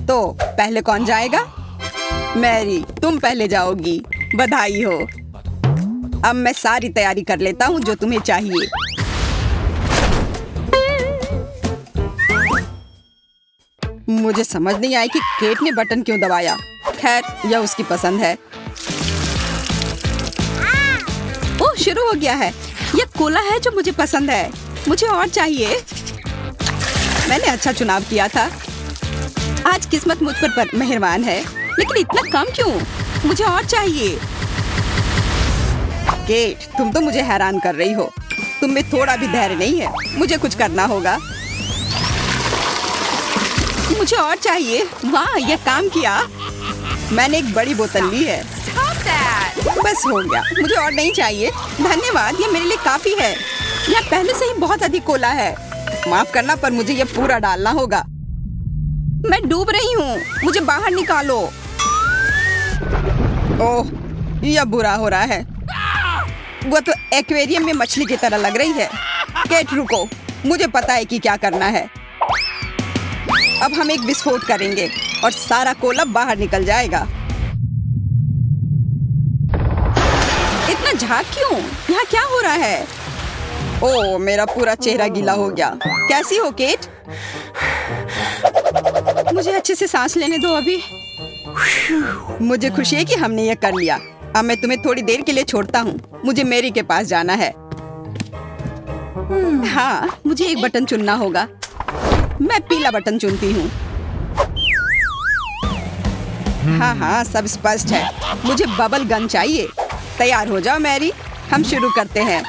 तो पहले कौन जाएगा? मैरी, तुम पहले जाओगी। बधाई हो। अब मैं सारी तैयारी कर लेता हूँ जो तुम्हें चाहिए। मुझे समझ नहीं आया कि केट ने बटन क्यों दबाया। खैर, यह उसकी पसंद है। ओह, शुरू हो गया है। यह कोला है जो मुझे पसंद है। मुझे और चाहिए। मैंने अच्छा चुनाव किया था। आज किस्मत मुझ पर मेहरबान है, लेकिन इतना कम क्यों? मुझे और चाहिए। केट, तुम तो मुझे हैरान कर रही हो। तुम में थोड़ा भी धैर्य नहीं है। मुझे कुछ करना होगा। मुझे और चाहिए। वाह, यह काम किया। मैंने एक बड़ी बोतल ली है। बस हो गया। मुझे और नहीं चाहिए। धन्यवाद, यह मेरे लिए काफी है। यह पहले से ही बहुत अधिक कोला है। माफ करना, पर मुझे यह पूरा डालना होगा। मैं डूब रही हूँ। मुझे बाहर निकालो। ओह, यह बुरा हो रहा है। वो तो एक्वेरियम में मछली की तरह लग रही है। केट, रुको। मुझे पता है कि क्या करना है। अब हम एक विस्फोट करेंगे और सारा कोला बाहर निकल जाएगा। इतना झाग क्यों? यहाँ क्या हो रहा है? ओह, मेरा पूरा चेहरा गीला हो गया। कैसी हो केट? मुझे अच्छे से सांस लेने दो अभी। मुझे खुशी है कि हमने ये कर लिया। अब मैं तुम्हें थोड़ी देर के लिए छोड़ता हूँ। मुझे मैरी के पास जाना है। हाँ, मुझे एक बटन चुनना होगा। मैं पीला बटन चुनती हूँ। हाँ हाँ, सब स्पष्ट है। मुझे बबल गन चाहिए। तैयार हो जाओ मैरी, हम शुरू करते हैं।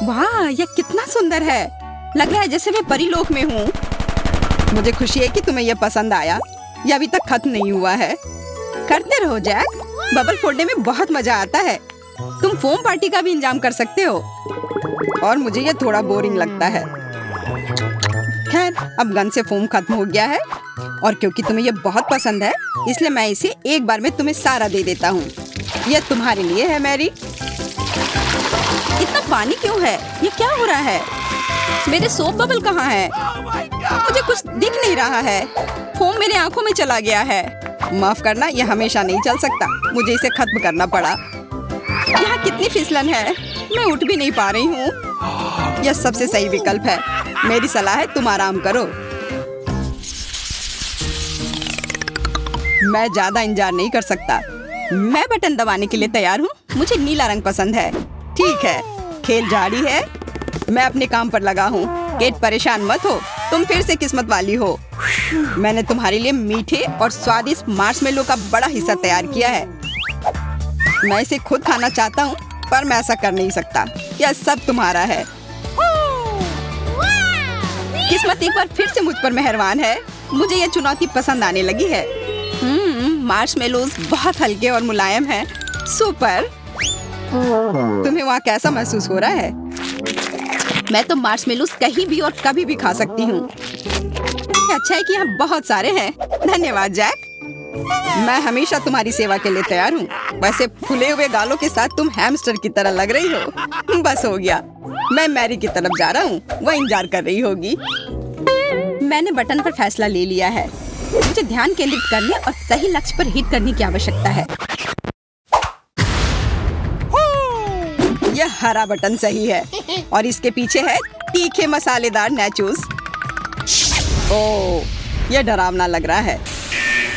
वाह, यह कितना सुंदर है। लग रहा है जैसे मैं परीलोक में हूँ। मुझे खुशी है कि तुम्हें यह पसंद आया। यह अभी तक खत्म नहीं हुआ है। करते रहो जैक। बबल फोड़ने में बहुत मजा आता है। तुम फोम पार्टी का भी इंतजाम कर सकते हो। और मुझे यह थोड़ा बोरिंग लगता है। खैर, अब गन से फोम खत्म हो गया है। और क्योंकि तुम्हें यह बहुत पसंद है, इसलिए मैं इसे एक बार में तुम्हें सारा दे देता हूँ। यह तुम्हारे लिए है मैरी। इतना पानी क्यों है? ये क्या हो रहा है? मेरे सोप बबल कहाँ है? मुझे कुछ दिख नहीं रहा है। फोम मेरे आंखों में चला गया है। माफ करना, यह हमेशा नहीं चल सकता। मुझे इसे खत्म करना पड़ा। यहाँ कितनी फिसलन है। मैं उठ भी नहीं पा रही हूँ। यह सबसे सही विकल्प है। मेरी सलाह है, तुम आराम करो। मैं ज्यादा इंतजार नहीं कर सकता। मैं बटन दबाने के लिए तैयार हूँ। मुझे नीला रंग पसंद है। ठीक है, खेल जारी है। मैं अपने काम पर लगा हूँ। केट, परेशान मत हो। तुम फिर से किस्मत वाली हो। मैंने तुम्हारे लिए मीठे और स्वादिष्ट मार्शमेलो का बड़ा हिस्सा तैयार किया है। मैं इसे खुद खाना चाहता हूँ, पर मैं ऐसा कर नहीं सकता। यह सब तुम्हारा है। किस्मत एक बार फिर से मुझ पर मेहरबान है। मुझे यह चुनौती पसंद आने लगी है। मार्शमेलोज बहुत हल्के और मुलायम हैं। सुपर। तुम्हें वहाँ कैसा महसूस हो रहा है? मैं तो मार्शमेलोज कहीं भी और कभी भी खा सकती हूँ। अच्छा है कि यहाँ बहुत सारे हैं। धन्यवाद जैक। मैं हमेशा तुम्हारी सेवा के लिए तैयार हूँ। वैसे फूले हुए गालों के साथ तुम हैमस्टर की तरह लग रही हो। बस हो गया। मैं मैरी की तरफ जा रहा हूँ। वह इंतजार कर रही होगी। मैंने बटन पर फैसला ले लिया है। मुझे ध्यान केंद्रित करने और सही लक्ष्य पर हिट करने की आवश्यकता है। यह हरा बटन सही है और इसके पीछे है तीखे मसालेदार नाचोस। ओह, यह डरावना लग रहा है।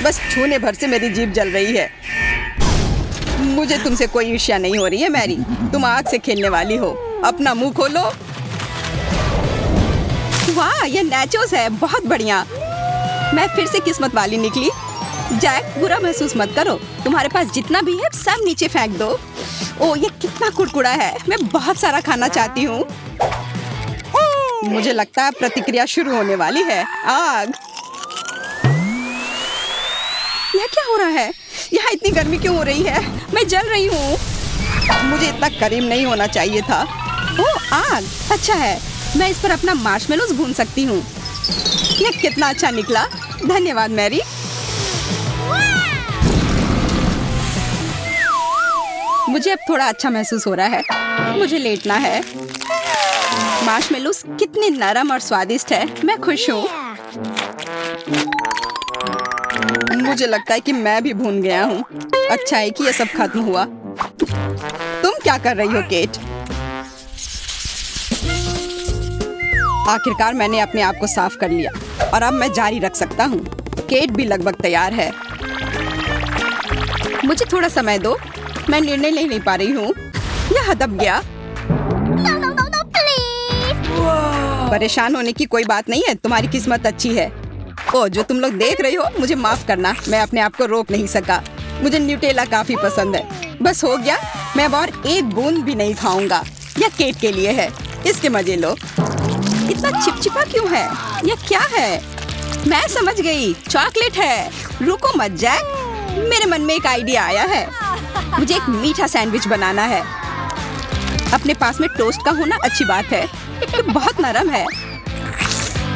बस छूने भर से मेरी जीभ जल रही है। मुझे तुमसे कोई ईर्ष्या नहीं हो रही है मैरी। तुम आग से खेलने वाली हो। अपना मुंह खोलो। वाह, यह नाचोस है। बहुत बढ़िया। मैं फिर से किस्मत वाली निकली। जैक, बुरा महसूस मत करो। तुम्हारे पास जितना भी है सब नीचे फेंक दो। ओह, ये कितना कुड़कुड़ा है। मैं बहुत सारा खाना चाहती हूँ। मुझे लगता है प्रतिक्रिया शुरू होने वाली है। आग। यह क्या हो रहा है? यहाँ इतनी गर्मी क्यों हो रही है? मैं जल रही हूँ। मुझे इतना करीब नहीं होना चाहिए था। ओह, आग। अच्छा है, मैं इस पर अपना मार्शमेलोज भून सकती हूँ। यह कितना अच्छा निकला। धन्यवाद मैरी। मुझे अब थोड़ा अच्छा महसूस हो रहा है। मुझे लेटना है। ओह, आग। अच्छा है, मैं इस पर अपना मार्शमेलोज भून सकती हूँ। यह कितना अच्छा निकला। धन्यवाद मैरी। मुझे अब थोड़ा अच्छा महसूस हो रहा है। मुझे लेटना है। मुझे लेटना है। मुझे अब थोड़ा अच्छा महसूस हो रहा है। मुझे अब थोड़ा अच्छा महसूस हो रहा है। मार्शमेलोस कितने नरम और स्वादिष्ट है। मैं खुश हूँ। मुझे लगता है कि मैं भी भून गया हूँ। अच्छा है कि ये सब खत्म हुआ। तुम क्या कर रही हो केट? आखिरकार मैंने अपने आप को साफ कर लिया और अब मैं जारी रख सकता हूँ। केट भी लगभग तैयार है। मुझे थोड़ा समय दो, मैं निर्णय ले नहीं पा रही हूँ। यह दब गया। परेशान होने की कोई बात नहीं है, तुम्हारी किस्मत अच्छी है। ओ, जो तुम लोग देख रहे हो, मुझे माफ करना, मैं अपने आप को रोक नहीं सका। मुझे न्यूटेला काफी पसंद है। बस हो गया, मैं अब और एक बूंद भी नहीं खाऊंगा। यह केट के लिए है, इसके मजे लो। इतना चिपचिपा क्यों है? यह क्या है? मैं समझ गई, चॉकलेट है। रुको मत जैक, मेरे मन में एक आइडिया आया है। मुझे एक मीठा सैंडविच बनाना है। अपने पास में टोस्ट का होना अच्छी बात है। ये बहुत नरम है।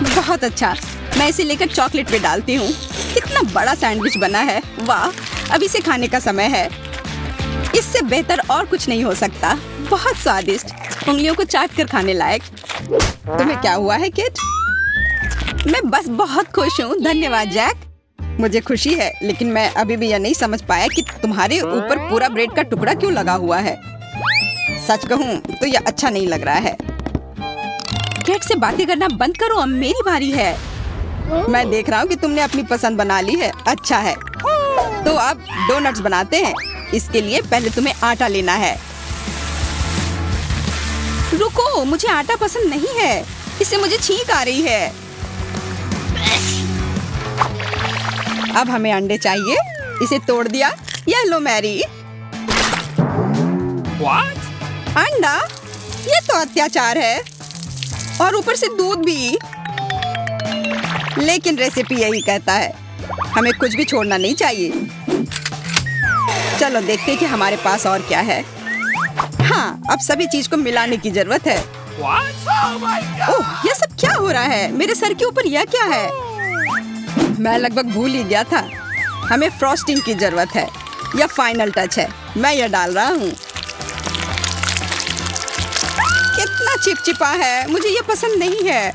बहुत अच्छा, मैं इसे लेकर चॉकलेट पे डालती हूँ। कितना बड़ा सैंडविच बना है। वाह, अब इसे खाने का समय है। इससे बेहतर और कुछ नहीं हो सकता। बहुत स्वादिष्ट, उंगलियों को चाट कर खाने लायक। तुम्हें क्या हुआ है किट? मैं बस बहुत खुश हूँ। धन्यवाद जैक। मुझे खुशी है, लेकिन मैं अभी भी यह नहीं समझ पाया कि तुम्हारे ऊपर पूरा ब्रेड का टुकड़ा क्यों लगा हुआ है। सच कहूँ तो यह अच्छा नहीं लग रहा है। केट से बातें करना बंद करो, अब मेरी बारी है। मैं देख रहा हूँ कि तुमने अपनी पसंद बना ली है। अच्छा है, तो अब डोनट्स बनाते हैं। इसके लिए पहले तुम्हें आटा लेना है। रुको, मुझे आटा पसंद नहीं है, इससे मुझे छींक आ रही है। अब हमें अंडे चाहिए। इसे तोड़ दिया। ये लो मैरी। What? अंडा? ये तो अत्याचार है, और ऊपर से दूध भी। लेकिन रेसिपी यही कहता है, हमें कुछ भी छोड़ना नहीं चाहिए। चलो देखते हैं कि हमारे पास और क्या है। हाँ, अब सभी चीज को मिलाने की जरूरत है। ओह, ये सब क्या हो रहा है? मेरे सर के ऊपर यह क्या है? मैं लगभग भूल ही गया था। हमें फ्रॉस्टिंग की जरूरत है। यह फाइनल टच है। मैं यह डाल रहा हूँ। कितना चिपचिपा है, मुझे यह पसंद नहीं है।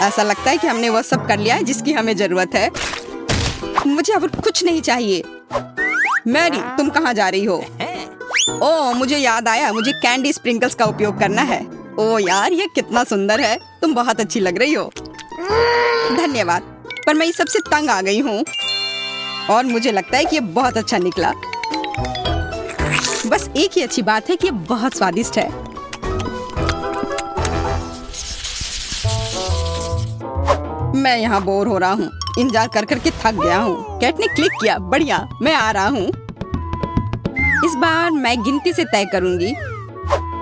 ऐसा लगता है कि हमने वह सब कर लिया है जिसकी हमें जरूरत है। मुझे अब कुछ नहीं चाहिए। मैरी, तुम कहाँ जा रही हो? ओह, मुझे याद आया, मुझे कैंडी स्प्रिंकल्स का उपयोग करना है। ओह यार, ये कितना सुंदर है। तुम बहुत अच्छी लग रही हो। धन्यवाद, पर मैं इस सबसे तंग आ गई हूँ और मुझे लगता है कि ये बहुत अच्छा निकला। बस एक ही अच्छी बात है कि ये बहुत स्वादिष्ट है। मैं यहाँ बोर हो रहा हूँ। इंतजार कर कर के थक गया हूँ। कैट ने क्लिक किया। बढ़िया, मैं आ रहा हूँ। इस बार मैं गिनती से तय करूंगी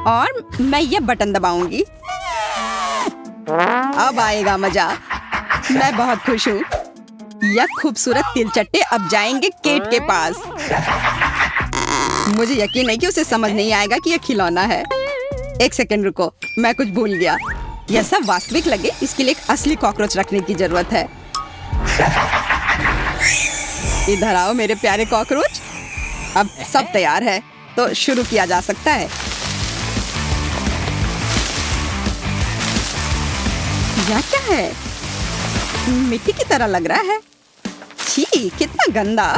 और मैं ये बटन दबाऊंगी। अब आएगा मजा। मैं बहुत खुश हूँ। यह खूबसूरत तिलचट्टे अब जाएंगे केट के पास। मुझे यकीन है कि उसे समझ नहीं आएगा कि यह खिलौना है। एक सेकंड रुको, मैं कुछ भूल गया। यह सब वास्तविक लगे, इसके लिए एक असली कॉकरोच रखने की जरूरत है। इधर आओ मेरे प्यारे कॉकरोच। अब सब तैयार है, तो शुरू किया जा सकता है। यह क्या है? मिट्टी की तरह लग रहा है। छी, कितना गंदा।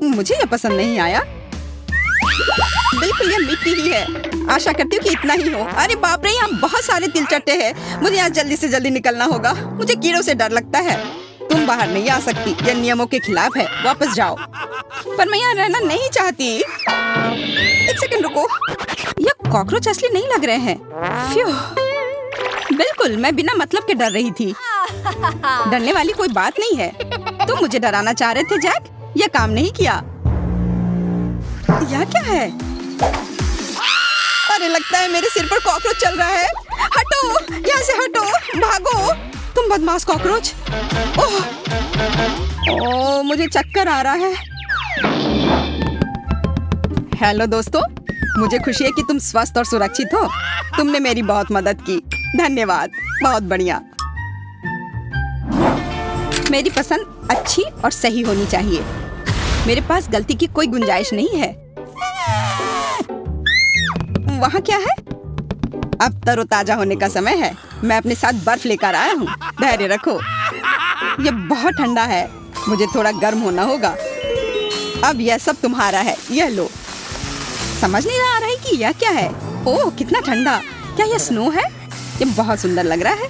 मुझे यह पसंद नहीं आया। बिल्कुल, यह मिट्टी ही है। आशा करती हूँ कि इतना ही हो। अरे बाप रे, यहाँ बहुत सारे तिलचट्टे हैं। मुझे यहाँ जल्दी से जल्दी निकलना होगा। मुझे कीड़ों से डर लगता है। तुम बाहर नहीं आ सकती, यह नियमों के खिलाफ है। वापस जाओ। पर मैं यहाँ रहना नहीं चाहती। एक सेकंड रुको, यह कॉकरोच असली नहीं लग रहे हैं। फ्यू, बिल्कुल, मैं बिना मतलब के डर रही थी। डरने वाली कोई बात नहीं है। तुम मुझे डराना चाह रहे थे जैक, यह काम नहीं किया। यह क्या है? अरे लगता है मेरे सिर पर कॉकरोच चल रहा है। हटो, यहाँ से हटो, भागो तुम बदमाश कॉकरोच। ओह, मुझे चक्कर आ रहा है। हेलो दोस्तों, मुझे खुशी है कि तुम स्वस्थ और सुरक्षित हो। तुमने मेरी बहुत मदद की। धन्यवाद, बहुत बढ़िया। मेरी पसंद अच्छी और सही होनी चाहिए। मेरे पास गलती की कोई गुंजाइश नहीं है। वहाँ क्या है? अब तरोताजा होने का समय है। मैं अपने साथ बर्फ लेकर आया हूँ। धैर्य रखो। ये बहुत ठंडा है, मुझे थोड़ा गर्म होना होगा। अब यह सब तुम्हारा है, यह लो। समझ नहीं आ रहा है कि यह क्या है। ओह कितना ठंडा। क्या यह स्नो है? ये बहुत सुंदर लग रहा है,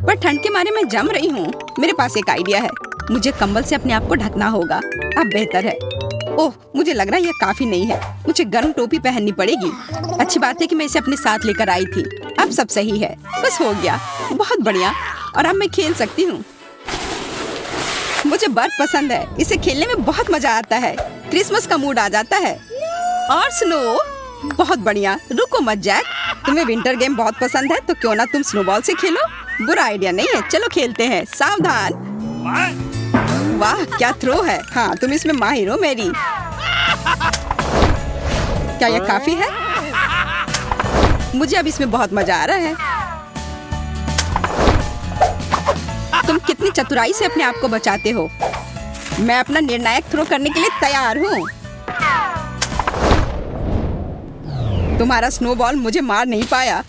पर ठंड के मारे मैं जम रही हूँ। मेरे पास एक आइडिया है। मुझे कंबल से अपने आप को ढकना होगा। अब बेहतर है। ओह मुझे लग रहा है यह काफी नहीं है। मुझे गर्म टोपी पहननी पड़ेगी। अच्छी बात है कि मैं इसे अपने साथ लेकर आई थी। अब सब सही है। बस हो गया। बहुत बढ़िया। और अब मैं खेल सकती हूँ। मुझे बर्फ पसंद है। इसे खेलने में बहुत मजा आता है। क्रिसमस का मूड आ जाता है। और स्नो, बहुत बढ़िया। रुको मत जैक, तुम्हें विंटर गेम बहुत पसंद है, तो क्यों ना तुम स्नोबॉल से खेलो। बुरा आइडिया नहीं है। चलो खेलते हैं। सावधान। वाह क्या थ्रो है। हाँ तुम इसमें माहिर हो मेरी। क्या यह काफी है? मुझे अब इसमें बहुत मजा आ रहा है। तुम कितनी चतुराई से अपने आप को बचाते हो। मैं अपना निर्णायक थ्रो करने के लिए तैयार हूँ। तुम्हारा स्नोबॉल मुझे मार नहीं पाया।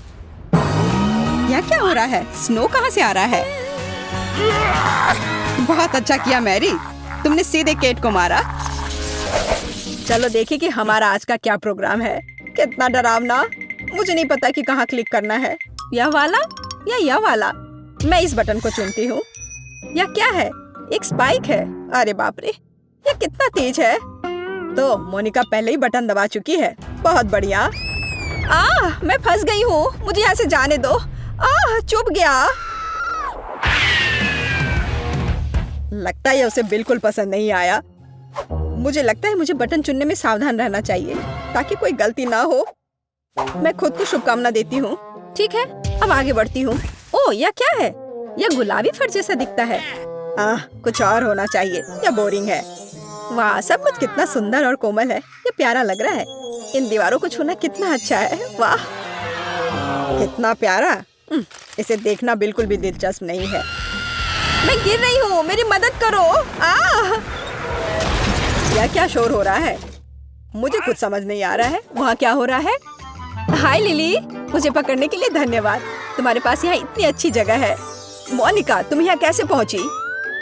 यह क्या हो रहा है? स्नो कहाँ से आ रहा है? बहुत अच्छा किया मैरी, तुमने सीधे केट को मारा। चलो देखें कि हमारा आज का क्या प्रोग्राम है। कितना डरावना। मुझे नहीं पता कि कहाँ क्लिक करना है, यह वाला या यह वाला। मैं इस बटन को चुनती हूँ। यह क्या है? एक स्पाइक है। अरे बाप रे, यह कितना तेज है। तो मोनिका पहले ही बटन दबा चुकी है। बहुत बढ़िया। मैं फंस गई हूँ। मुझे यहाँ से जाने दो। चुभ गया। लगता है उसे बिल्कुल पसंद नहीं आया। मुझे लगता है मुझे बटन चुनने में सावधान रहना चाहिए ताकि कोई गलती ना हो। मैं खुद को शुभकामना देती हूँ। ठीक है, अब आगे बढ़ती हूँ। ओह यह क्या है? यह गुलाबी फर जैसा दिखता है। कुछ और होना चाहिए। यह बोरिंग है। वाह सब कुछ कितना सुंदर और कोमल है। ये प्यारा लग रहा है। इन दीवारों को छूना कितना अच्छा है। वाह कितना प्यारा। इसे देखना बिल्कुल भी दिलचस्प नहीं है। मैं गिर रही हूँ, मेरी मदद करो। यह क्या शोर हो रहा है? मुझे कुछ समझ नहीं आ रहा है। वहाँ क्या हो रहा है? हाय लिली, मुझे पकड़ने के लिए धन्यवाद। तुम्हारे पास यहाँ इतनी अच्छी जगह है। मोनिका तुम यहाँ कैसे पहुँची?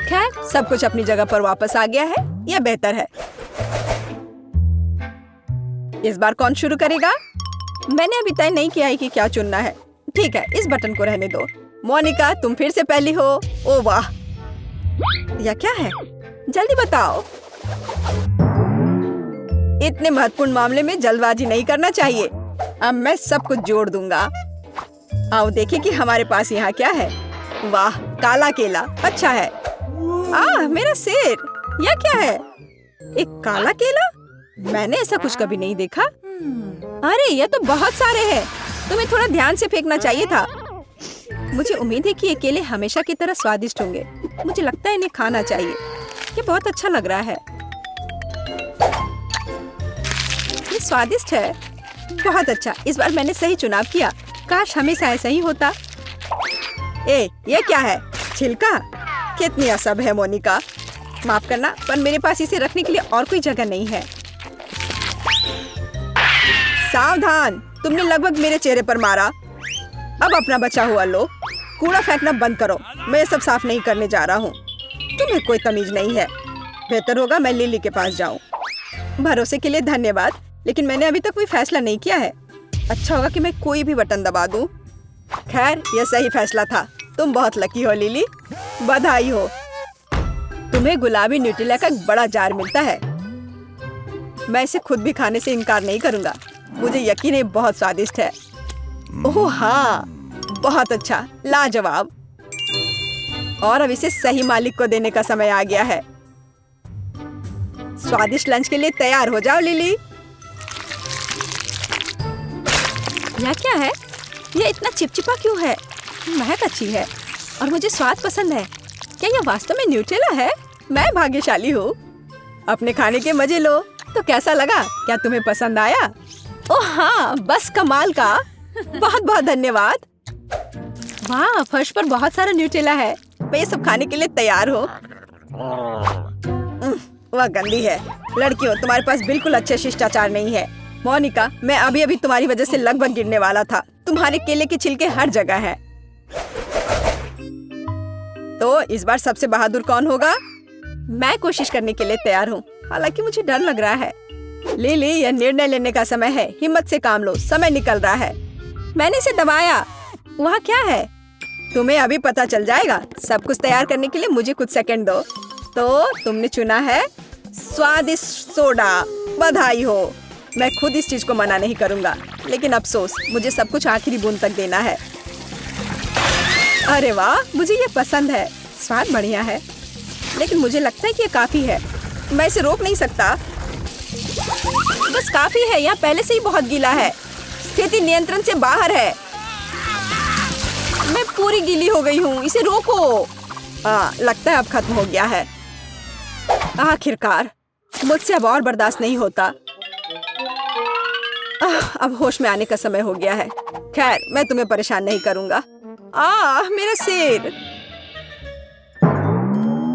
खैर सब कुछ अपनी जगह पर वापस आ गया है। यह बेहतर है। इस बार कौन शुरू करेगा? मैंने अभी तय नहीं किया है कि क्या चुनना है। ठीक है, इस बटन को रहने दो। मोनिका तुम फिर से पहली हो। ओ वाह, यह क्या है? जल्दी बताओ। इतने महत्वपूर्ण मामले में जल्दबाजी नहीं करना चाहिए। अब मैं सब कुछ जोड़ दूंगा। आओ देखें कि हमारे पास यहाँ क्या है। वाह काला केला, अच्छा है। मेरा सिर, यह क्या है? एक काला केला? मैंने ऐसा कुछ कभी नहीं देखा। अरे ये तो बहुत सारे हैं। तुम्हें थोड़ा ध्यान से फेंकना चाहिए था। मुझे उम्मीद है कि ये केले हमेशा की तरह स्वादिष्ट होंगे। मुझे लगता है इन्हें खाना चाहिए। ये बहुत अच्छा लग रहा है। ये स्वादिष्ट है। बहुत अच्छा, इस बार मैंने सही चुनाव किया। काश हमेशा ऐसा ही होता। ये क्या है? छिलका? कितनी असब है मोनिका। माफ करना, पर मेरे पास इसे रखने के लिए और कोई जगह नहीं है। सावधान, तुमने लगभग मेरे चेहरे पर मारा। अब अपना बचा हुआ लो। कूड़ा फेंकना बंद करो। मैं ये सब साफ नहीं करने जा रहा हूँ। तुम्हें कोई तमीज नहीं है। बेहतर होगा मैं लिली के पास जाऊँ। भरोसे के लिए धन्यवाद, लेकिन मैंने अभी तक कोई फैसला नहीं किया है। अच्छा होगा कि मैं कोई भी बटन दबा दूं। खैर यह सही फैसला था। तुम बहुत लकी हो लिली, बधाई हो। तुम्हें गुलाबी न्यूट्रेला का एक बड़ा जार मिलता है। मैं इसे खुद भी खाने से इनकार नहीं करूंगा। मुझे यकीन है बहुत स्वादिष्ट है। ओह हाँ, बहुत अच्छा, लाजवाब। और अब इसे सही मालिक को देने का समय आ गया है। स्वादिष्ट लंच के लिए तैयार हो जाओ लिली। यह क्या है? यह इतना चिपचिपा क्यों है? महक अच्छी है और मुझे स्वाद पसंद है। क्या यह वास्तव में न्यूट्रेला है? मैं भाग्यशाली हूँ। अपने खाने के मजे लो। तो कैसा लगा? क्या तुम्हें पसंद आया? ओह हाँ, बस कमाल का। बहुत बहुत धन्यवाद। वाह, फर्श पर बहुत सारा न्यूट्रेला है। मैं ये सब खाने के लिए तैयार हूँ। वह गंदी है। लड़कियों, तुम्हारे पास बिल्कुल अच्छे शिष्टाचार नहीं है। मोनिका, मैं अभी अभी तुम्हारी वजह से लगभग गिरने वाला था। तुम्हारे केले के छिलके हर जगह हैं। तो इस बार सबसे बहादुर कौन होगा? मैं कोशिश करने के लिए तैयार हूँ, हालांकि मुझे डर लग रहा है। लिली, यह निर्णय लेने का समय है। हिम्मत से काम लो, समय निकल रहा है। मैंने इसे दबाया। वहाँ क्या है? तुम्हें अभी पता चल जाएगा। सब कुछ तैयार करने के लिए मुझे कुछ सेकंड दो। तो तुमने चुना है स्वादिष्ट सोडा। बधाई हो। मैं खुद इस चीज को मना नहीं करूंगा, लेकिन अफसोस, मुझे सब कुछ आखिरी बूंद तक देना है। अरे वाह, मुझे ये पसंद है। स्वाद बढ़िया है, लेकिन मुझे लगता है कि ये काफी है। मैं इसे रोक नहीं सकता। बस काफी है। यहाँ पहले से ही बहुत गीला है। स्थिति नियंत्रण से बाहर है। मैं पूरी गीली हो गई हूँ। इसे रोको। लगता है अब खत्म हो गया है। आखिरकार, मुझसे अब और बर्दाश्त नहीं होता। अब होश में आने का समय हो गया है। खैर, मैं तुम्हें परेशान नहीं करूंगा। मेरा सिर।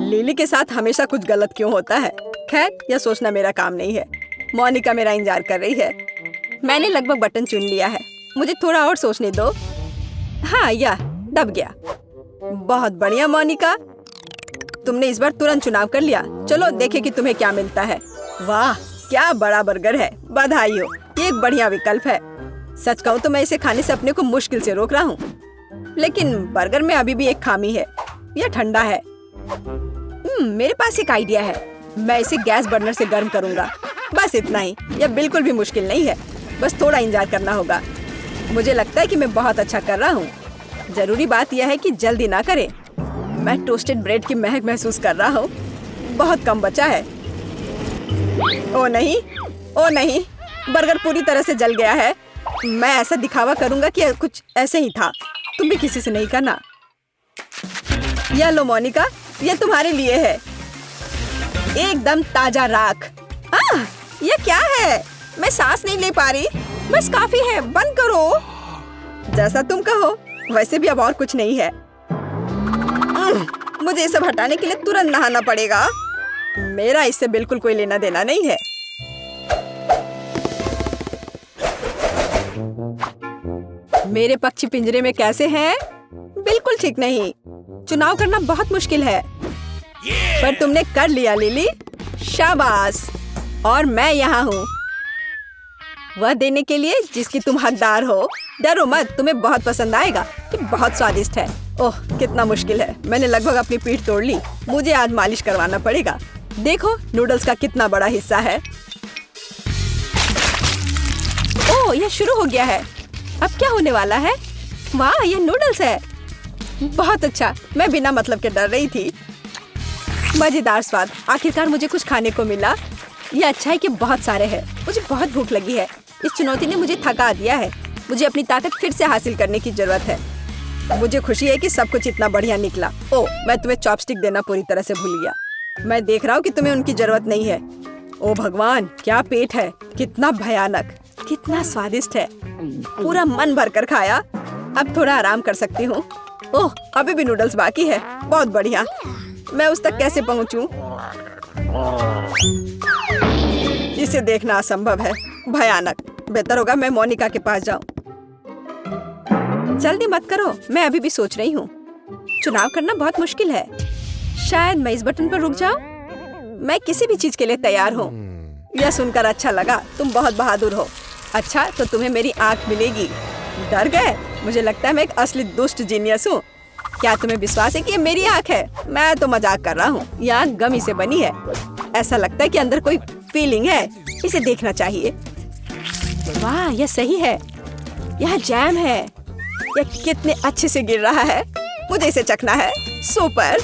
लिली के साथ हमेशा कुछ गलत क्यों होता है? खैर, यह सोचना मेरा काम नहीं है। मोनिका मेरा इंतजार कर रही है। मैंने लगभग बटन चुन लिया है। मुझे थोड़ा और सोचने दो। हाँ, यह दब गया। बहुत बढ़िया मोनिका, तुमने इस बार तुरंत चुनाव कर लिया। चलो देखें कि तुम्हें क्या मिलता है। वाह, क्या बड़ा बर्गर है। बधाई हो, ये एक बढ़िया विकल्प है। सच कहूँ तो मैं इसे खाने से अपने को मुश्किल से रोक रहा हूँ, लेकिन बर्गर में अभी भी एक खामी है। यह ठंडा है। मेरे पास एक आइडिया है। मैं इसे गैस बर्नर से गर्म करूंगा। बस इतना ही। यह बिल्कुल भी मुश्किल नहीं है। बस थोड़ा इंतजार करना होगा। मुझे लगता है कि मैं बहुत अच्छा कर रहा हूँ। जरूरी बात यह है कि जल्दी ना करें। मैं टोस्टेड ब्रेड की महक महसूस कर रहा हूँ। बहुत कम बचा है। ओ नहीं, ओ नहीं, बर्गर पूरी तरह से जल गया है। मैं ऐसा दिखावा करूंगा कि कुछ ऐसे ही था। तुम भी किसी से नहीं करना। यह लो मोनिका, यह तुम्हारे लिए है। एकदम ताजा राख। यह क्या है? मैं सांस नहीं ले पा रही। बस काफी है, बंद करो। जैसा तुम कहो। वैसे भी अब और कुछ नहीं है। मुझे ये सब हटाने के लिए तुरंत नहाना पड़ेगा। मेरा इससे बिल्कुल कोई लेना देना नहीं है। मेरे पक्षी पिंजरे में कैसे हैं? बिल्कुल ठीक नहीं। चुनाव करना बहुत मुश्किल है, पर तुमने कर लिया लिली। शाबाश। और मैं यहाँ हूँ, वह देने के लिए जिसकी तुम हकदार हो। डरो मत, तुम्हें बहुत पसंद आएगा। ये बहुत स्वादिष्ट है। ओह, कितना मुश्किल है। मैंने लगभग अपनी पीठ तोड़ ली। मुझे आज मालिश करवाना पड़ेगा। देखो, नूडल्स का कितना बड़ा हिस्सा है। ओह, यह शुरू हो गया है। अब क्या होने वाला है? वाह, यह नूडल्स है। बहुत अच्छा। मैं बिना मतलब के डर रही थी। मजेदार स्वाद। आखिरकार मुझे कुछ खाने को मिला। यह अच्छा है कि बहुत सारे हैं। मुझे बहुत भूख लगी है। इस चुनौती ने मुझे थका दिया है। मुझे अपनी ताकत फिर से हासिल करने की जरूरत है। मुझे खुशी है कि सब कुछ इतना बढ़िया निकला। ओह, मैं तुम्हें चॉपस्टिक देना पूरी तरह से भूल गया। मैं देख रहा हूँ कि तुम्हें उनकी जरूरत नहीं है। ओह भगवान, क्या पेट है। कितना भयानक, कितना स्वादिष्ट है। पूरा मन भर कर खाया। अब थोड़ा आराम कर सकती हूँ। ओह, अभी भी नूडल्स बाकी है। बहुत बढ़िया। मैं उस तक कैसे पहुँचूं? इसे देखना असंभव है। भयानक। बेहतर होगा मैं मोनिका के पास जाऊं। जल्दी मत करो, मैं अभी भी सोच रही हूँ। चुनाव करना बहुत मुश्किल है। शायद मैं इस बटन पर रुक जाऊं। मैं किसी भी चीज के लिए तैयार हूँ। यह सुनकर अच्छा लगा। तुम बहुत बहादुर हो। अच्छा, तो तुम्हें मेरी आंख मिलेगी। डर गए? मुझे लगता है मैं एक असली दुष्ट जीनियस हूँ। क्या तुम्हें विश्वास है कि ये मेरी आंख है? मैं तो मजाक कर रहा हूँ। यह आंख गमी से बनी है। ऐसा लगता है कि अंदर कोई फीलिंग है। इसे देखना चाहिए। वाह, यह सही है। यह जैम है। यह कितने अच्छे से गिर रहा है। मुझे इसे चखना है। सुपर।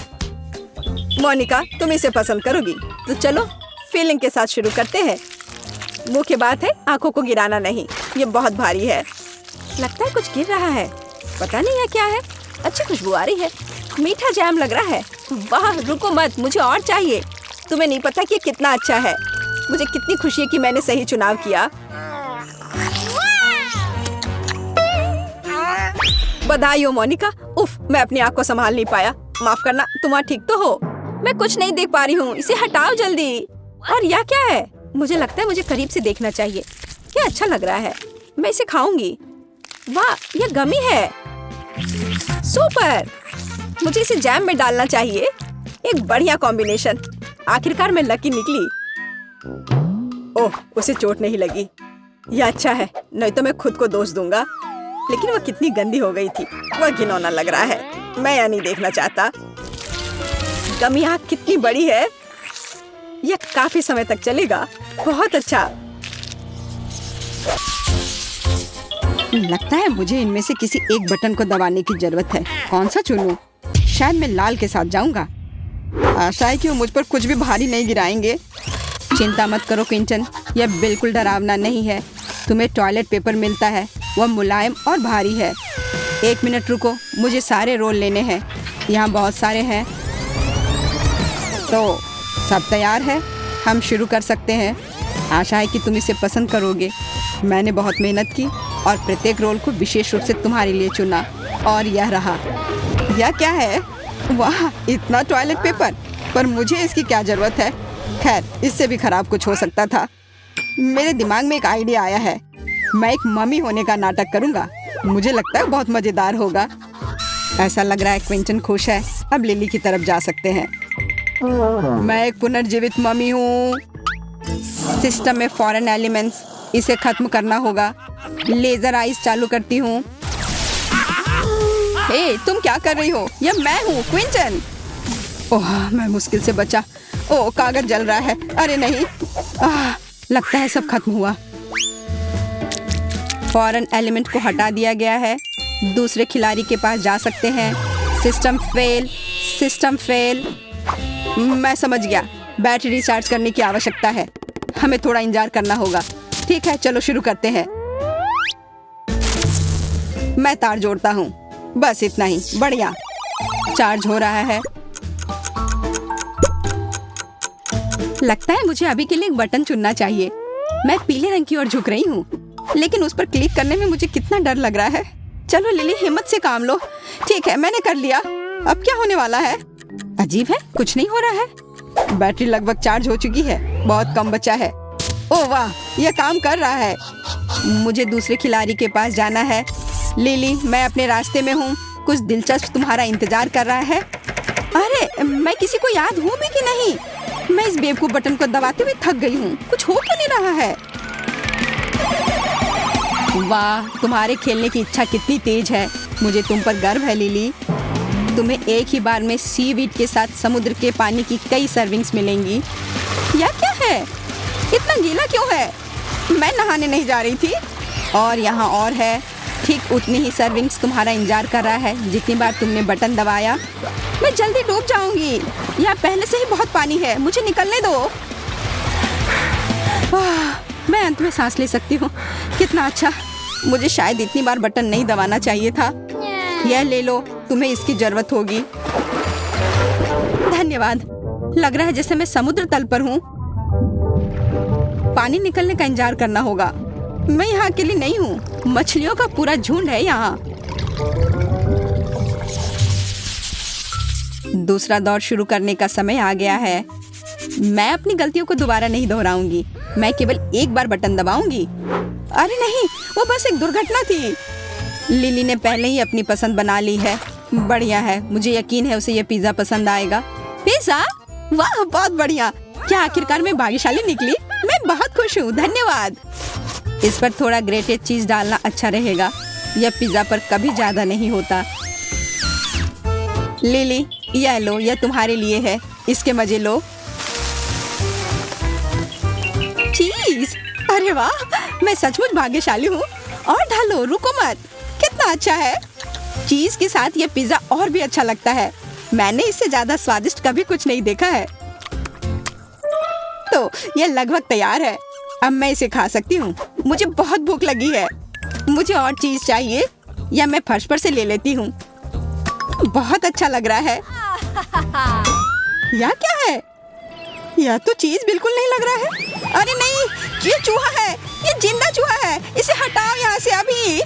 मोनिका, तुम इसे पसंद करोगी। तो चलो फीलिंग के साथ शुरू करते हैं। मुख्य बात है आंखों को गिराना नहीं। ये बहुत भारी है। लगता है कुछ गिर रहा है। पता नहीं है क्या है। अच्छी खुशबू आ रही है। मीठा जैम लग रहा है। वाह, रुको मत, मुझे और चाहिए। तुम्हें नहीं पता कि ये कितना अच्छा है। मुझे कितनी खुशी है कि मैंने सही चुनाव किया। बधाई हो मोनिका। उफ, मैं अपनी आंख को संभाल नहीं पाया। माफ करना, तुम वहाँ ठीक तो हो? मैं कुछ नहीं देख पा रही हूँ। इसे हटाओ जल्दी। और यह क्या है? मुझे लगता है मुझे करीब से देखना चाहिए। क्या अच्छा लग रहा है, मैं इसे खाऊंगी। वाह, यह गमी है। सुपर, मुझे इसे जैम में डालना चाहिए। एक बढ़िया कॉम्बिनेशन। आखिरकार मैं लकी निकली। ओह, उसे चोट नहीं लगी। यह अच्छा है, नहीं तो मैं खुद को दोष दूंगा। लेकिन वह कितनी गंदी हो गई थी, वह घिनौना लग रहा है। मैं यह नहीं देखना चाहता। गमी आग कितनी बड़ी है, यह काफी समय तक चलेगा। बहुत अच्छा लगता है। मुझे इनमें से किसी एक बटन को दबाने की जरूरत है। कौन सा चुनूं? शायद मैं लाल के साथ जाऊंगा। आशा है कि वो मुझ पर कुछ भी भारी नहीं गिराएंगे। चिंता मत करो क्विंटन, यह बिल्कुल डरावना नहीं है। तुम्हें टॉयलेट पेपर मिलता है, वह मुलायम और भारी है। 1 मिनट रुको, मुझे सारे रोल लेने हैं। यहाँ बहुत सारे हैं। तो सब तैयार है, हम शुरू कर सकते हैं। आशा है कि तुम इसे पसंद करोगे। मैंने बहुत मेहनत की और प्रत्येक रोल को विशेष रूप से तुम्हारे लिए चुना, और यह रहा। यह क्या है? वाह, इतना टॉयलेट पेपर, पर मुझे इसकी क्या जरूरत है? खैर, इससे भी खराब कुछ हो सकता था। मेरे दिमाग में एक आइडिया आया है। मैं एक मम्मी होने का नाटक करूंगा। मुझे लगता है बहुत मजेदार होगा। ऐसा लग रहा है क्विंटन खुश है। अब लिली की तरफ जा सकते हैं। मैं एक पुनर्जीवित मम्मी हूँ। सिस्टम में फॉरेन एलिमेंट्स, इसे खत्म करना होगा। लेजर आइज चालू करती हूँ। हे, तुम क्या कर रही हो? यह मैं हूँ, क्विंटन। ओह, मैं मुश्किल से बचा। ओह, कागज जल रहा है। अरे नहीं, लगता है सब खत्म हुआ। फॉरेन एलिमेंट को हटा दिया गया है। दूसरे खिलाड़ी के पास जा सकते हैं। System fail, system fail. मैं समझ गया, बैटरी रिचार्ज करने की आवश्यकता है। हमें थोड़ा इंतजार करना होगा। ठीक है, चलो शुरू करते हैं। मैं तार जोड़ता हूँ, बस इतना ही। बढ़िया, चार्ज हो रहा है। लगता है मुझे अभी के लिए एक बटन चुनना चाहिए। मैं पीले रंग की ओर झुक रही हूँ, लेकिन उस पर क्लिक करने में मुझे कितना डर लग रहा है। चलो लिली, हिम्मत से काम लो। ठीक है, मैंने कर लिया। अब क्या होने वाला है? अजीब है, कुछ नहीं हो रहा है। बैटरी लगभग चार्ज हो चुकी है, बहुत कम बचा है। ओह वाह, यह काम कर रहा है। मुझे दूसरे खिलाड़ी के पास जाना है। लिली, मैं अपने रास्ते में हूँ। कुछ दिलचस्प तुम्हारा इंतजार कर रहा है। अरे, मैं किसी को याद हूँ भी कि नहीं? मैं इस बेवकूफ बटन को दबाते हुए थक गई हूँ। कुछ हो क्यों नहीं रहा है? वाह, तुम्हारे खेलने की इच्छा कितनी तेज है। मुझे तुम पर गर्व है लिली। तुम्हें एक ही बार में सीवीड के साथ समुद्र के पानी की कई सर्विंग्स मिलेंगी। यह क्या है? इतना गीला क्यों है? मैं नहाने नहीं जा रही थी। और यहाँ और है। ठीक उतनी ही सर्विंग्स तुम्हारा इंतजार कर रहा है जितनी बार तुमने बटन दबाया। मैं जल्दी डूब जाऊंगी। यहाँ पहले से ही बहुत पानी है, मुझे निकलने दो। मैं अंत में सांस ले सकती हूँ। कितना अच्छा। मुझे शायद इतनी बार बटन नहीं दबाना चाहिए था। यह ले लो, तुम्हें इसकी जरूरत होगी। धन्यवाद। लग रहा है जैसे मैं समुद्र तल पर हूँ। पानी निकलने का इंतजार करना होगा। मैं यहाँ अकेली नहीं हूँ, मछलियों का पूरा झुंड है यहाँ। दूसरा दौर शुरू करने का समय आ गया है। मैं अपनी गलतियों को दोबारा नहीं दोहराऊंगी। मैं केवल एक बार बटन दबाऊंगी। अरे नहीं, वो बस एक दुर्घटना थी। लिली ने पहले ही अपनी पसंद बना ली है। बढ़िया है, मुझे यकीन है उसे यह पिज्जा पसंद आएगा। पिज्जा? वाह, बहुत बढ़िया। क्या आखिरकार मैं भाग्यशाली निकली? मैं बहुत खुश हूँ, धन्यवाद। इस पर थोड़ा ग्रेटेड चीज डालना अच्छा रहेगा। यह पिज्जा पर कभी ज्यादा नहीं होता। लिली, यह लो, यह तुम्हारे लिए है। इसके मजे लो। चीज, अरे वाह, मैं सचमुच भाग्यशाली हूँ। और डालो, रुको मत। कितना अच्छा है। चीज के साथ यह पिज्जा और भी अच्छा लगता है। मैंने इससे ज्यादा स्वादिष्ट कभी कुछ नहीं देखा है। तो यह लगभग तैयार है। अब मैं इसे खा सकती हूँ। मुझे बहुत भूख लगी है। मुझे और चीज चाहिए, या मैं फर्श पर से ले लेती हूँ। बहुत अच्छा लग रहा है। यह क्या है? यह तो चीज बिल्कुल नहीं लग रहा है। अरे नहीं, ये चूहा है। ये जिंदा चूहा है। इसे हटाओ यहाँ से अभी।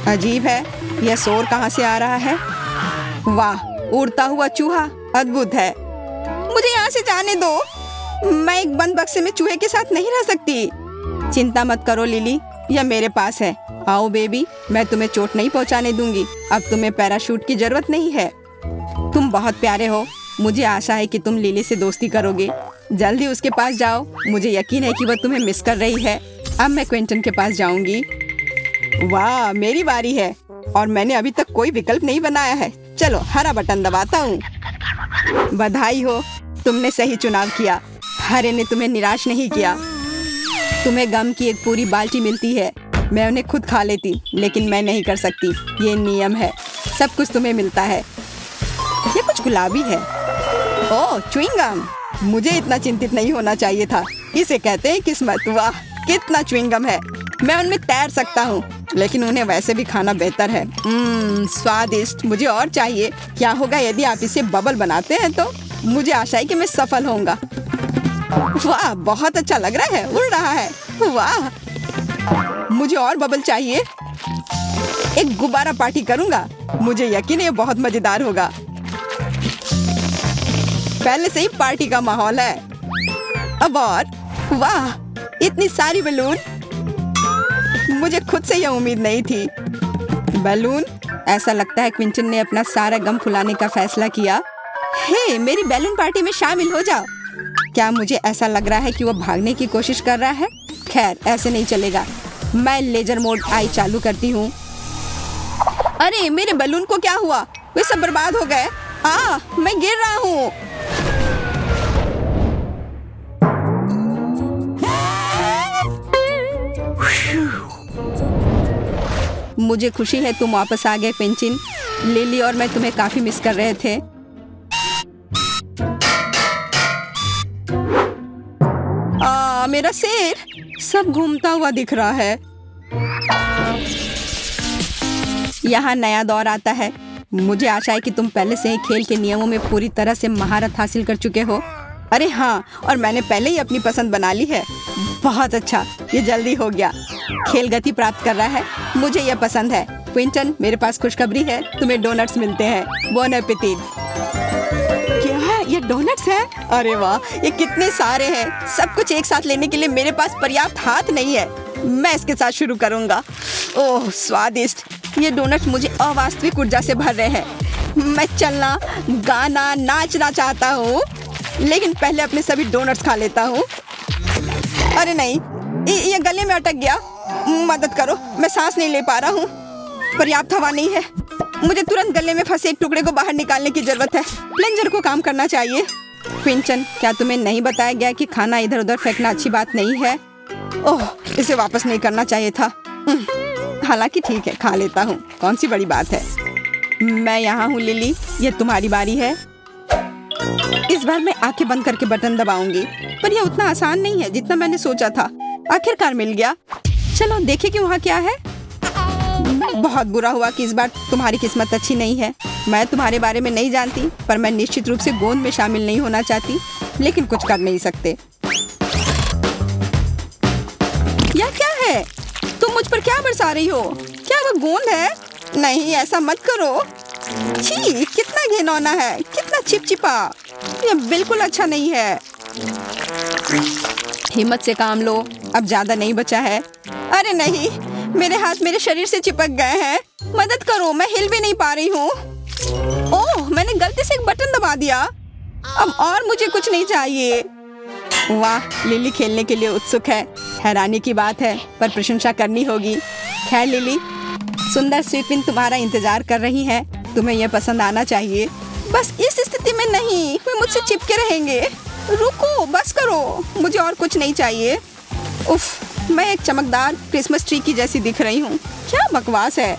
अजीब है, यह शोर कहाँ से आ रहा है? वाह, उड़ता हुआ चूहा, अद्भुत है। मुझे यहाँ से जाने दो। मैं एक बंद बक्से में चूहे के साथ नहीं रह सकती। चिंता मत करो लिली, यह मेरे पास है। आओ बेबी, मैं तुम्हें चोट नहीं पहुंचाने दूंगी। अब तुम्हें पैराशूट की जरूरत नहीं है। तुम बहुत प्यारे हो। मुझे आशा है कि तुम लिली से दोस्ती करोगे। जल्दी उसके पास जाओ। मुझे यकीन है कि वह तुम्हें मिस कर रही है। अब मैं क्विंटन के पास जाऊंगी। वाह, मेरी बारी है और मैंने अभी तक कोई विकल्प नहीं बनाया है। चलो हरा बटन दबाता हूँ। बधाई हो, तुमने सही चुनाव किया। हरे ने तुम्हें निराश नहीं किया। तुम्हें गम की एक पूरी बाल्टी मिलती है। मैं उन्हें खुद खा लेती, लेकिन मैं नहीं कर सकती। ये नियम है। सब कुछ तुम्हें मिलता है। ये कुछ गुलाबी है। ओह, च्युइंगम। मुझे इतना चिंतित नहीं होना चाहिए था। इसे कहते हैं किस्मत। वाह, कितना च्युइंगम है। मैं उनमें तैर सकता हूँ, लेकिन उन्हें वैसे भी खाना बेहतर है। स्वादिष्ट। मुझे और चाहिए। क्या होगा यदि आप इसे बबल बनाते हैं तो? मुझे आशा है कि मैं सफल होऊंगा। वाह, बहुत अच्छा लग रहा है। उड़ रहा है। वाह, मुझे और बबल चाहिए। एक गुब्बारा पार्टी करूंगा। मुझे यकीन है ये बहुत मजेदार होगा। पहले से ही पार्टी का माहौल है। अब और। वाह, इतनी सारी बैलून। मुझे खुद से यह उम्मीद नहीं थी। बैलून। ऐसा लगता है क्विंटन ने अपना सारा गम फुलाने का फैसला किया। हे, मेरी बैलून पार्टी में शामिल हो जाओ। क्या मुझे ऐसा लग रहा है कि वह भागने की कोशिश कर रहा है? खैर, ऐसे नहीं चलेगा। मैं लेजर मोड आई चालू करती हूँ। अरे, मेरे बैलून को क्या हुआ? वे सब बर्बाद हो गए। मैं गिर रहा हूँ। मुझे खुशी है तुम वापस आ गए क्विंटन। लिली और मैं तुम्हें काफी मिस कर रहे थे। मेरा सिर सब घूमता हुआ दिख रहा है। यहाँ नया दौर आता है। मुझे आशा है कि तुम पहले से ही खेल के नियमों में पूरी तरह से महारत हासिल कर चुके हो। अरे हाँ, और मैंने पहले ही अपनी पसंद बना ली है। बहुत अच्छा, ये जल्दी हो गया। खेल गति प्राप्त कर रहा है। मुझे यह पसंद है। क्विंटन, मेरे पास खुशखबरी है। तुम्हें डोनट्स मिलते हैं। Bone appétit. क्या ये डोनट्स हैं? अरे वाह, ये कितने सारे हैं। सब कुछ एक साथ लेने के लिए मेरे पास पर्याप्त हाथ नहीं है। मैं इसके साथ शुरू करूंगा। ओह, स्वादिष्ट। ये डोनट्स मुझे अवास्तविक ऊर्जा से भर रहे हैं। मैं चलना, गाना, नाचना चाहता हूँ, लेकिन पहले अपने सभी डोनट्स खा लेता हूँ। अरे नहीं, ये गले में अटक गया। मदद करो, मैं सांस नहीं ले पा रहा हूँ। पर्याप्त हवा नहीं है। मुझे तुरंत गले में फंसे एक टुकड़े को बाहर निकालने की जरूरत है। प्लंजर को काम करना चाहिए। क्विंटन, क्या तुम्हें नहीं बताया गया कि खाना इधर उधर फेंकना अच्छी बात नहीं है? ओह, इसे वापस नहीं करना चाहिए था। हालांकि ठीक है, खा लेता हूँ। कौन सी बड़ी बात है। मैं यहाँ हूँ लिली, ये तुम्हारी बारी है। इस बार मैं आंखें बंद करके बटन दबाऊंगी, पर यह उतना आसान नहीं है जितना मैंने सोचा था। आखिरकार मिल गया। चलो देखें कि वहाँ क्या है। बहुत बुरा हुआ कि इस बार तुम्हारी किस्मत अच्छी नहीं है। मैं तुम्हारे बारे में नहीं जानती, पर मैं निश्चित रूप से गोंद में शामिल नहीं होना चाहती, लेकिन कुछ कर नहीं सकते। यह क्या है? तुम मुझ पर क्या बरसा रही हो? क्या वह गोंद है? नहीं, ऐसा मत करो। छी, कितना घिनौना है, कितना चिपचिपा। यह बिल्कुल अच्छा नहीं है। हिम्मत से काम लो, अब ज्यादा नहीं बचा है। अरे नहीं, मेरे हाथ मेरे शरीर से चिपक गए हैं। मदद करो, मैं हिल भी नहीं पा रही हूँ। ओह, मैंने गलती से एक बटन दबा दिया। अब और मुझे कुछ नहीं चाहिए। वाह, लिली खेलने के लिए उत्सुक है। हैरानी की बात है, पर प्रशंसा करनी होगी। खैर लिली, सुंदर स्वीपिन तुम्हारा इंतजार कर रही है। तुम्हें यह पसंद आना चाहिए। बस इस स्थिति में नहीं, वे मुझसे चिपके रहेंगे। रुको, बस करो, मुझे और कुछ नहीं चाहिए। उफ, मैं एक चमकदार क्रिसमस ट्री की जैसी दिख रही हूँ। क्या बकवास है।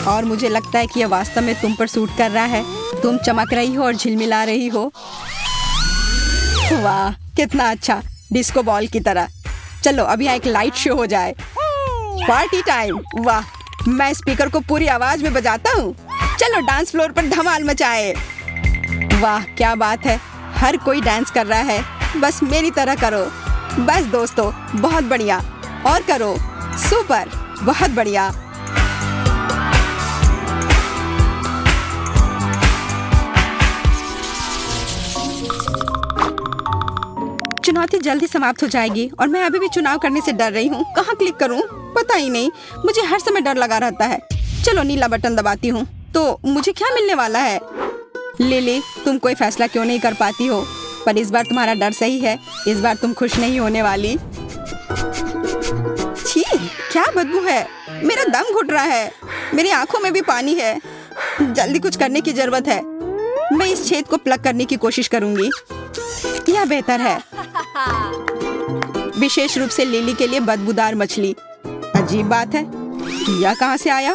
और मुझे लगता है कि यह वास्तव में तुम पर सूट कर रहा है। तुम चमक रही हो और झिलमिला रही हो। वाह, कितना अच्छा, डिस्को बॉल की तरह। चलो अब यहाँ एक लाइट शो हो जाए। Party time. वाह, मैं स्पीकर को पूरी आवाज में बजाता हूँ। चलो डांस फ्लोर पर धमाल मचाए। वाह, क्या बात है, हर कोई डांस कर रहा है। बस मेरी तरह करो। बस दोस्तों, बहुत बढ़िया। और करो। सुपर, बहुत बढ़िया। चुनौती जल्दी समाप्त हो जाएगी और मैं अभी भी चुनाव करने से डर रही हूँ। कहाँ क्लिक करूँ पता ही नहीं, मुझे हर समय डर लगा रहता है। चलो नीला बटन दबाती हूँ। तो मुझे क्या मिलने वाला है? लिली, तुम कोई फैसला क्यों नहीं कर पाती हो? पर इस बार तुम्हारा डर सही है, इस बार तुम खुश नहीं होने वाली। छी, क्या बदबू है, मेरा दम घुट रहा है, मेरी आंखों में भी पानी है। जल्दी कुछ करने की जरूरत है। मैं इस छेद को प्लग करने की कोशिश करूंगी, यह बेहतर है। विशेष रूप से लिली के लिए बदबूदार मछली। अजीब बात है, यह कहाँ से आया?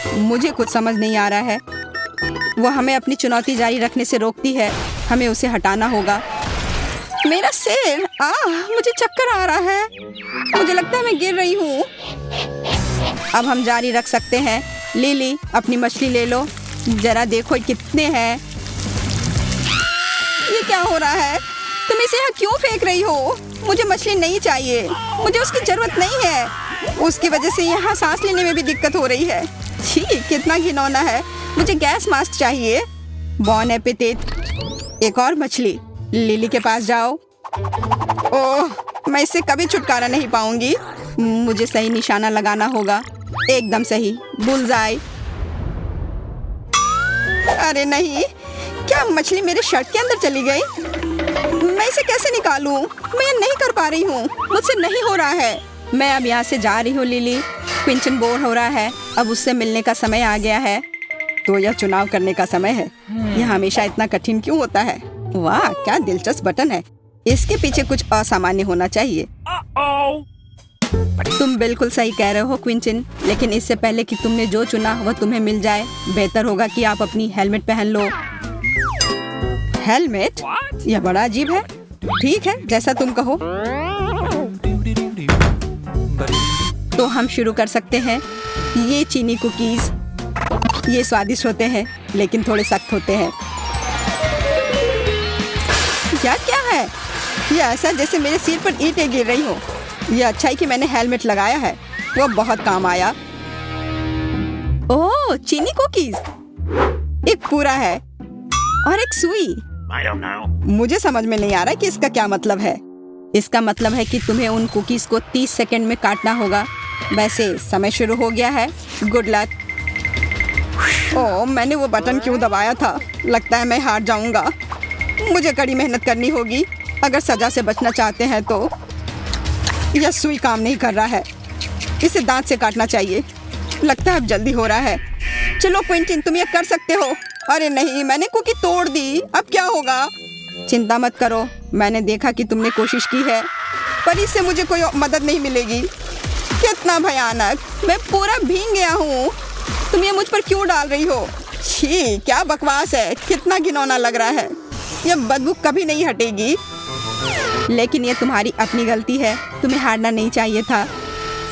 मुझे कुछ समझ नहीं आ रहा है। वो हमें अपनी चुनौती जारी रखने से रोकती है, हमें उसे हटाना होगा। मेरा सिर, मुझे चक्कर आ रहा है, मुझे लगता है मैं गिर रही हूँ। अब हम जारी रख सकते हैं। लिली, अपनी मछली ले लो, जरा देखो कितने हैं। ये क्या हो रहा है? तुम इसे यहाँ क्यों फेंक रही हो? मुझे मछली नहीं चाहिए, मुझे उसकी जरूरत नहीं है। उसकी वजह से यहाँ सांस लेने में भी दिक्कत हो रही है। छी, कितना घिनौना है। मुझे गैस मास्क चाहिए। बॉन एपिटेट। एक और मछली। लिली के पास जाओ। ओह, मैं इससे कभी छुटकारा नहीं पाऊंगी। मुझे सही निशाना लगाना होगा। एकदम सही, बुलजाई। अरे नहीं, क्या मछली मेरे शर्ट के अंदर चली गई? मैं इसे कैसे निकालूं? मैं ये नहीं कर पा रही हूँ, मुझसे नहीं हो रहा है। मैं अब यहाँ से जा रही हूँ लिली। क्विंटन बोर हो रहा है, अब उससे मिलने का समय आ गया है। तो यह चुनाव करने का समय है। यह हमेशा इतना कठिन क्यों होता है? वाह, क्या दिलचस्प बटन है। इसके पीछे कुछ असामान्य होना चाहिए। तुम बिल्कुल सही कह रहे हो क्विंटन, लेकिन इससे पहले कि तुमने जो चुना वह तुम्हें मिल जाए, बेहतर होगा कि आप अपनी हेलमेट पहन लो। हेलमेट? यह बड़ा अजीब है। ठीक है, जैसा तुम कहो। तो हम शुरू कर सकते हैं। ये चीनी कुकीज, ये स्वादिष्ट होते हैं लेकिन थोड़े सख्त होते हैं। क्या क्या है? यह ऐसा जैसे मेरे सिर पर ईंटें गिर रही हो। यह अच्छा है कि मैंने हेलमेट लगाया है, वो बहुत काम आया। ओह, चीनी कुकीज। एक पूरा है और एक सुई। मुझे समझ में नहीं आ रहा कि इसका क्या मतलब है। इसका मतलब है कि तुम्हें उन कुकीज को 30 सेकंड में काटना होगा। वैसे समय शुरू हो गया है। Good luck. ओह, मैंने वो बटन क्यों दबाया था? लगता है मैं हार जाऊंगा। मुझे कड़ी मेहनत करनी होगी अगर सजा से बचना चाहते हैं तो। यह सुई काम नहीं कर रहा है, इसे दांत से काटना चाहिए। लगता है अब जल्दी हो रहा है। चलो क्विंटन, तुम ये कर सकते हो। अरे नहीं, मैंने कुकी तोड़ दी, अब क्या होगा? चिंता मत करो, मैंने देखा कि तुमने कोशिश की है, पर इससे मुझे कोई मदद नहीं मिलेगी। कितना भयानक, मैं पूरा भीग गया हूँ। तुम ये मुझ पर क्यों डाल रही हो? छी, क्या बकवास है, कितना घिनौना लग रहा है। यह बदबू कभी नहीं हटेगी। लेकिन ये तुम्हारी अपनी गलती है, तुम्हें हारना नहीं चाहिए था।